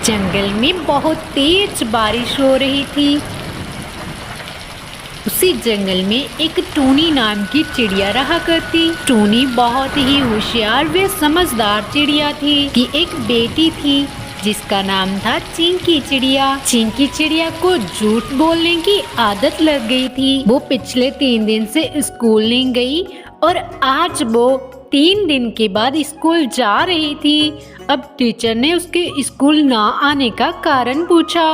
जंगल में बहुत तेज बारिश हो रही थी। उसी जंगल में एक टूनी नाम की चिड़िया रहा करती। टूनी बहुत ही होशियार व समझदार चिड़िया थी कि एक बेटी थी जिसका नाम था चिंकी चिड़िया। चिंकी चिड़िया को झूठ बोलने की आदत लग गई थी। वो पिछले 3 दिन से स्कूल नहीं गई और आज वो 3 दिन के बाद स्कूल जा रही थी। अब टीचर ने उसके स्कूल ना आने का कारण पूछा।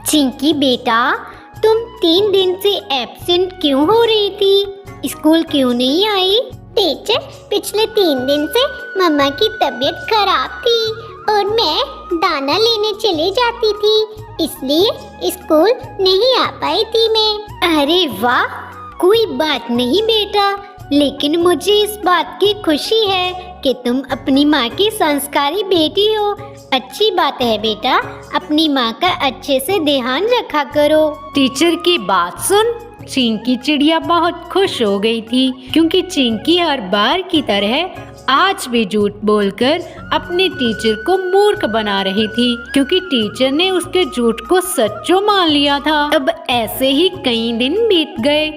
चिंकी बेटा, तुम 3 दिन से एब्सेंट क्यों हो रही थी? स्कूल क्यों नहीं आई? टीचर, पिछले 3 दिन से मम्मा की तबीयत खराब थी और मैं दाना लेने चली जाती थी, इसलिए स्कूल नहीं आ पाई थी मैं। अरे वाह, कोई बात नहीं बेटा, लेकिन मुझे इस बात की खुशी है कि तुम अपनी माँ की संस्कारी बेटी हो। अच्छी बात है बेटा, अपनी माँ का अच्छे से ध्यान रखा करो। टीचर की बात सुन चिंकी चिड़िया बहुत खुश हो गई थी, क्योंकि चिंकी हर बार की तरह आज भी झूठ बोलकर अपने टीचर को मूर्ख बना रही थी, क्योंकि टीचर ने उसके झूठ को सच्चो मान लिया था। अब ऐसे ही कई दिन बीत गए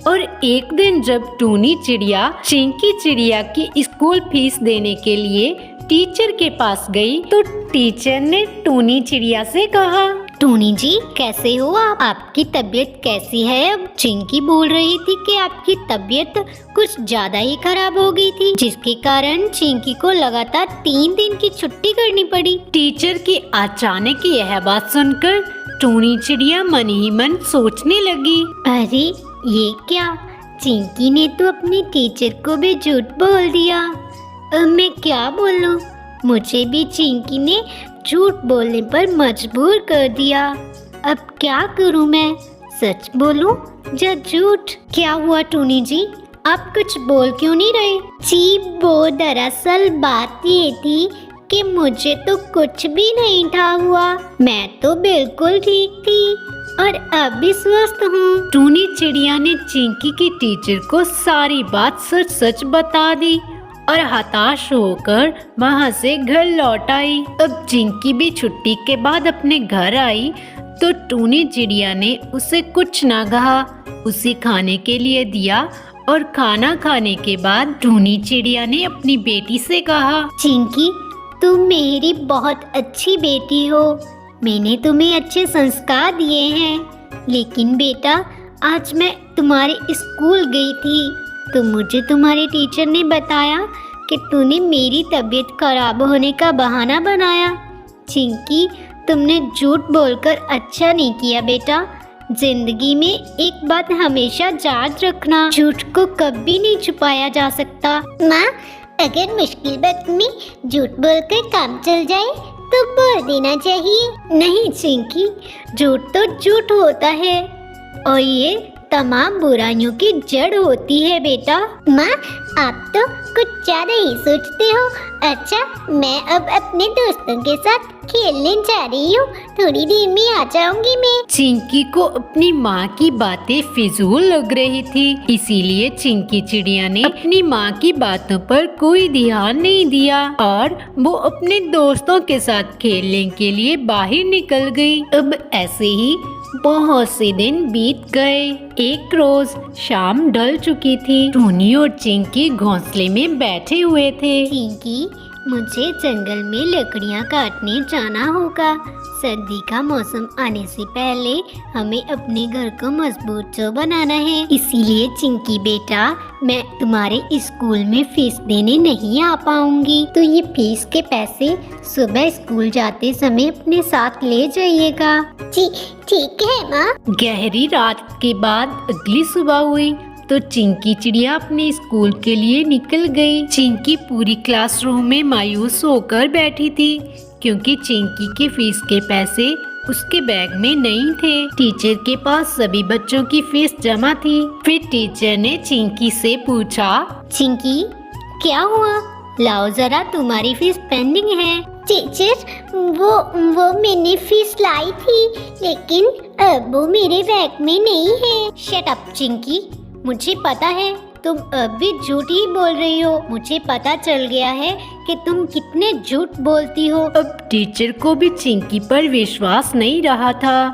और एक दिन जब टूनी चिड़िया चिंकी चिड़िया की स्कूल फीस देने के लिए टीचर के पास गई तो टीचर ने टूनी चिड़िया से कहा, टूनी जी कैसे हो आप? आपकी तबीयत कैसी है अब? चिंकी बोल रही थी कि आपकी तबीयत कुछ ज्यादा ही खराब हो गई थी, जिसके कारण चिंकी को लगातार 3 दिन की छुट्टी करनी पड़ी। टीचर की अचानक यह बात सुनकर टूनी चिड़िया मन ही मन सोचने लगी, अरे ये क्या, चिंकी ने तो अपने टीचर को भी झूठ बोल दिया। अब मैं क्या बोलूं? मुझे भी चिंकी ने झूठ बोलने पर मजबूर कर दिया। अब क्या करूं मैं? सच बोलूं या झूठ? क्या हुआ टूनी जी, आप कुछ बोल क्यों नहीं रहे? जी वो दरअसल बात ये थी कि मुझे तो कुछ भी नहीं था हुआ, मैं तो बिल्कुल ठीक थी और अब भी स्वस्थ हूँ। टूनी चिड़िया ने चिंकी की टीचर को सारी बात सच सच बता दी और हताश होकर वहाँ से घर लौट आई। अब चिंकी भी छुट्टी के बाद अपने घर आई तो टूनी चिड़िया ने उसे कुछ ना कहा, उसे खाने के लिए दिया और खाना खाने के बाद टूनी चिड़िया ने अपनी बेटी से कहा, चिंकी तुम मेरी बहुत अच्छी बेटी हो, मैंने तुम्हें अच्छे संस्कार दिए हैं, लेकिन बेटा आज मैं तुम्हारे स्कूल गई थी तो मुझे तुम्हारे टीचर ने बताया कि तूने मेरी तबीयत खराब होने का बहाना बनाया। चिंकी तुमने झूठ बोलकर अच्छा नहीं किया बेटा। जिंदगी में एक बात हमेशा याद रखना, झूठ को कभी नहीं छुपाया जा सकता। माँ, अगर मुश्किल वक्त में झूठ बोलकर काम चल जाए तो बोल देना चाहिए। नहीं चिंकी, झूठ तो झूठ होता है और ये तमाम बुराइयों की जड़ होती है बेटा। माँ, आप तो कुछ ज्यादा ही सोचते हो। अच्छा, मैं अब अपने दोस्तों के साथ खेलने जा रही हूँ, थोड़ी देर में आ जाऊंगी मैं। चिंकी को अपनी माँ की बातें फिजूल लग रही थी, इसीलिए चिंकी चिड़िया ने अपनी माँ की बातों पर कोई ध्यान नहीं दिया और वो अपने दोस्तों के साथ खेलने के लिए बाहर निकल गई। अब ऐसे ही बहुत से दिन बीत गए। एक रोज शाम ढल चुकी थी। टूनी और चिंकी घोंसले में बैठे हुए थे। चिंकी, मुझे जंगल में लकड़ियाँ काटने जाना होगा। सर्दी का मौसम आने से पहले हमें अपने घर को मजबूत तो बनाना है। इसीलिए चिंकी बेटा, मैं तुम्हारे स्कूल में फीस देने नहीं आ पाऊंगी, तो ये फीस के पैसे सुबह स्कूल जाते समय अपने साथ ले जाइएगा। जी ठीक है माँ। गहरी रात के बाद अगली सुबह हुई तो चिंकी चिड़िया अपने स्कूल के लिए निकल गई। चिंकी पूरी क्लासरूम में मायूस होकर बैठी थी, क्योंकि चिंकी के फीस के पैसे उसके बैग में नहीं थे। टीचर के पास सभी बच्चों की फीस जमा थी। फिर टीचर ने चिंकी से पूछा, चिंकी क्या हुआ? लाओ जरा, तुम्हारी फीस पेंडिंग है। टीचर, वो मैंने फीस लाई थी, लेकिन अब वो मेरे बैग में नहीं है। शट अप चिंकी, मुझे पता है तुम अब भी झूठ ही बोल रही हो। मुझे पता चल गया है कि तुम कितने झूठ बोलती हो। अब टीचर को भी चिंकी पर विश्वास नहीं रहा था।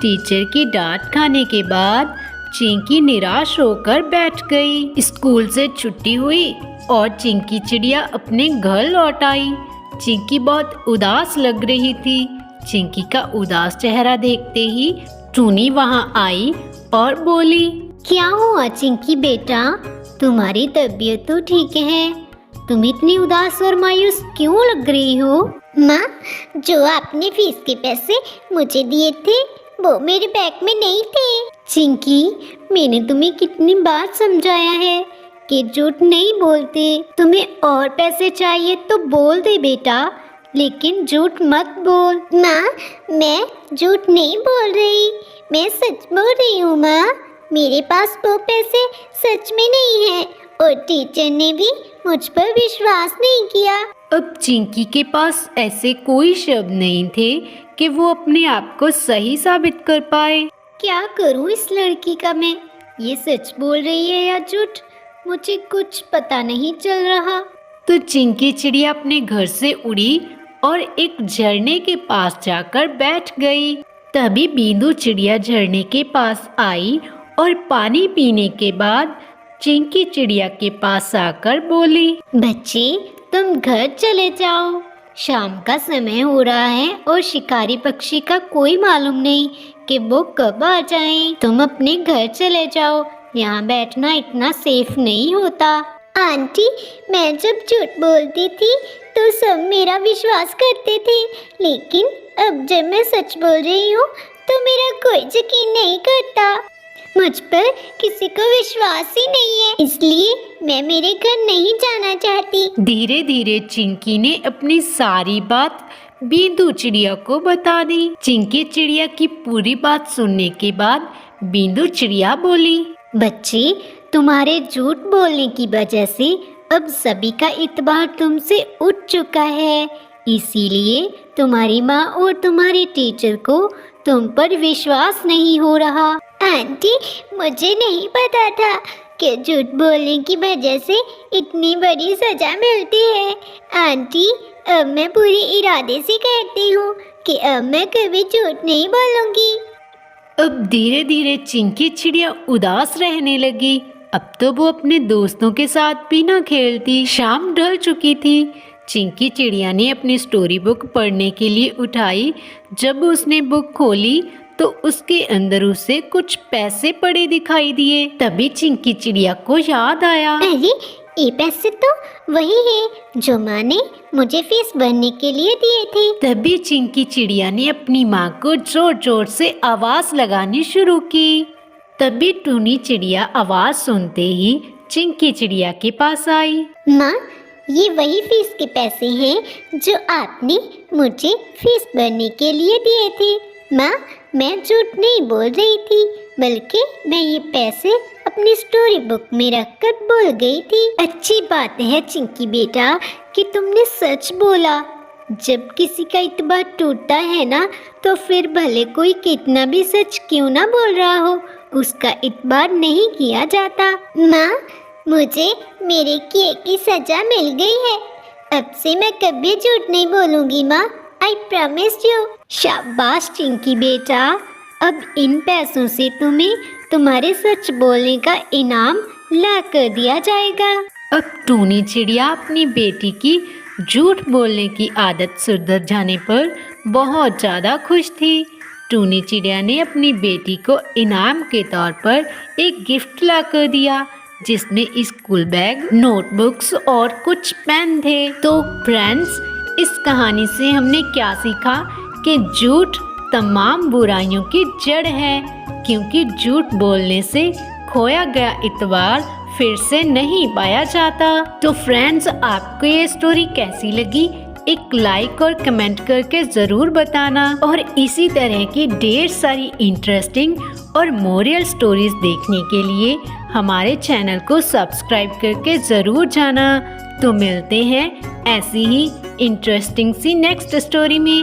टीचर की डांट खाने के बाद चिंकी निराश होकर बैठ गई। स्कूल से छुट्टी हुई और चिंकी चिड़िया अपने घर लौट आई। चिंकी बहुत उदास लग रही थी। चिंकी का उदास चेहरा देखते ही टूनी वहां आई और बोली, क्या हुआ चिंकी बेटा, तुम्हारी तबीयत तो ठीक है, तुम इतनी उदास और मायूस क्यों लग रही हो? माँ, जो आपने फीस के पैसे मुझे दिए थे वो मेरे बैग में नहीं थे। चिंकी, मैंने तुम्हें कितनी बार समझाया है कि झूठ नहीं बोलते। तुम्हें और पैसे चाहिए तो बोल दे बेटा, लेकिन झूठ मत बोल। माँ, मैं झूठ नहीं बोल रही, मैं सच बोल रही हूँ माँ। मेरे पास वो पैसे सच में नहीं है और टीचर ने भी मुझ पर विश्वास नहीं किया। अब चिंकी के पास ऐसे कोई शब्द नहीं थे कि वो अपने आप को सही साबित कर पाए। क्या करूँ इस लड़की का मैं? ये सच बोल रही है या झूठ, मुझे कुछ पता नहीं चल रहा। तो चिंकी चिड़िया अपने घर से उड़ी और एक झरने के पास जाकर बैठ गई। तभी बींदू चिड़िया झरने के पास आई और पानी पीने के बाद चिंकी चिड़िया के पास आकर बोली, बच्चे, तुम घर चले जाओ, शाम का समय हो रहा है और शिकारी पक्षी का कोई मालूम नहीं कि वो कब आ जाएं। तुम अपने घर चले जाओ, यहाँ बैठना इतना सेफ नहीं होता। आंटी, मैं जब झूठ बोलती थी तो सब मेरा विश्वास करते थे, लेकिन अब जब मैं सच बोल रही हूँ तो मेरा कोई यकीन नहीं करता। मुझ पर किसी को विश्वास ही नहीं है, इसलिए मैं मेरे घर नहीं जाना चाहती। धीरे धीरे चिंकी ने अपनी सारी बात बींदू चिड़िया को बता दी। चिंकी चिड़िया की पूरी बात सुनने के बाद बींदू चिड़िया बोली, बच्चे, तुम्हारे झूठ बोलने की वजह से अब सभी का इत्बार तुमसे उठ चुका है, इसीलिए तुम्हारी माँ और तुम्हारे टीचर को तुम पर विश्वास नहीं हो रहा। आंटी, मुझे नहीं पता था कि झूठ बोलने की वजह से इतनी बड़ी सजा मिलती है। आंटी, अब मैं पूरे इरादे से कहती हूँ कि अब मैं कभी झूठ नहीं बोलूँगी। अब धीरे धीरे चिंकी चिड़िया उदास रहने लगी। अब तो वो अपने दोस्तों के साथ भी न खेलती। शाम ढल चुकी थी। चिंकी चिड़िया ने अपनी स्टोरी बुक पढ़ने के लिए उठाई। जब उसने बुक खोली तो उसके अंदर उसे कुछ पैसे पड़े दिखाई दिए। तभी चिंकी चिड़िया को याद आया, अरे, ये पैसे तो वही है जो माँ ने मुझे फीस भरने के लिए दिए थे। तभी चिंकी चिड़िया ने अपनी माँ को जोर जोर से आवाज लगानी शुरू की। तभी टूनी चिड़िया आवाज सुनते ही चिंकी चिड़िया के पास आई। माँ, ये वही फीस के पैसे हैं जो आपने मुझे फीस भरने के लिए दिए थे। माँ, मैं झूठ नहीं बोल रही थी, बल्कि मैं ये पैसे अपनी स्टोरी बुक में रखकर भूल गई थी। अच्छी बात है चिंकी बेटा कि तुमने सच बोला। जब किसी का इत्बार टूटता है ना, तो फिर भले कोई कितना भी सच क्यों ना बोल रहा हो, उसका इत्बार नहीं किया जाता। माँ, मुझे मेरे किए की सजा मिल गई है। अब से मैं कभी झूठ नहीं बोलूँगी माँ, आई प्रॉमिस यू। शाबाश चिंकी बेटा, अब इन पैसों से तुम्हें तुम्हारे सच बोलने का इनाम ला कर दिया जाएगा। अब टूनी चिड़िया अपनी बेटी की झूठ बोलने की आदत सुधर जाने पर बहुत ज़्यादा खुश थी। टूनी चिड़िया ने अपनी बेटी को इनाम के तौर पर एक गिफ्ट ला कर दिया, जिसमें स्कूल बैग, नोटबुक्स और कुछ पेन थे। तो फ्रेंड्स, इस कहानी से हमने क्या सीखा कि झूठ तमाम बुराइयों की जड़ है, क्योंकि झूठ बोलने से खोया गया इतबार फिर से नहीं पाया जाता। तो फ्रेंड्स, आपको ये स्टोरी कैसी लगी? एक लाइक और कमेंट करके ज़रूर बताना, और इसी तरह की ढेर सारी इंटरेस्टिंग और मोरल स्टोरीज देखने के लिए हमारे चैनल को सब्सक्राइब करके ज़रूर जाना। तो मिलते हैं ऐसी ही इंटरेस्टिंग सी नेक्स्ट स्टोरी में।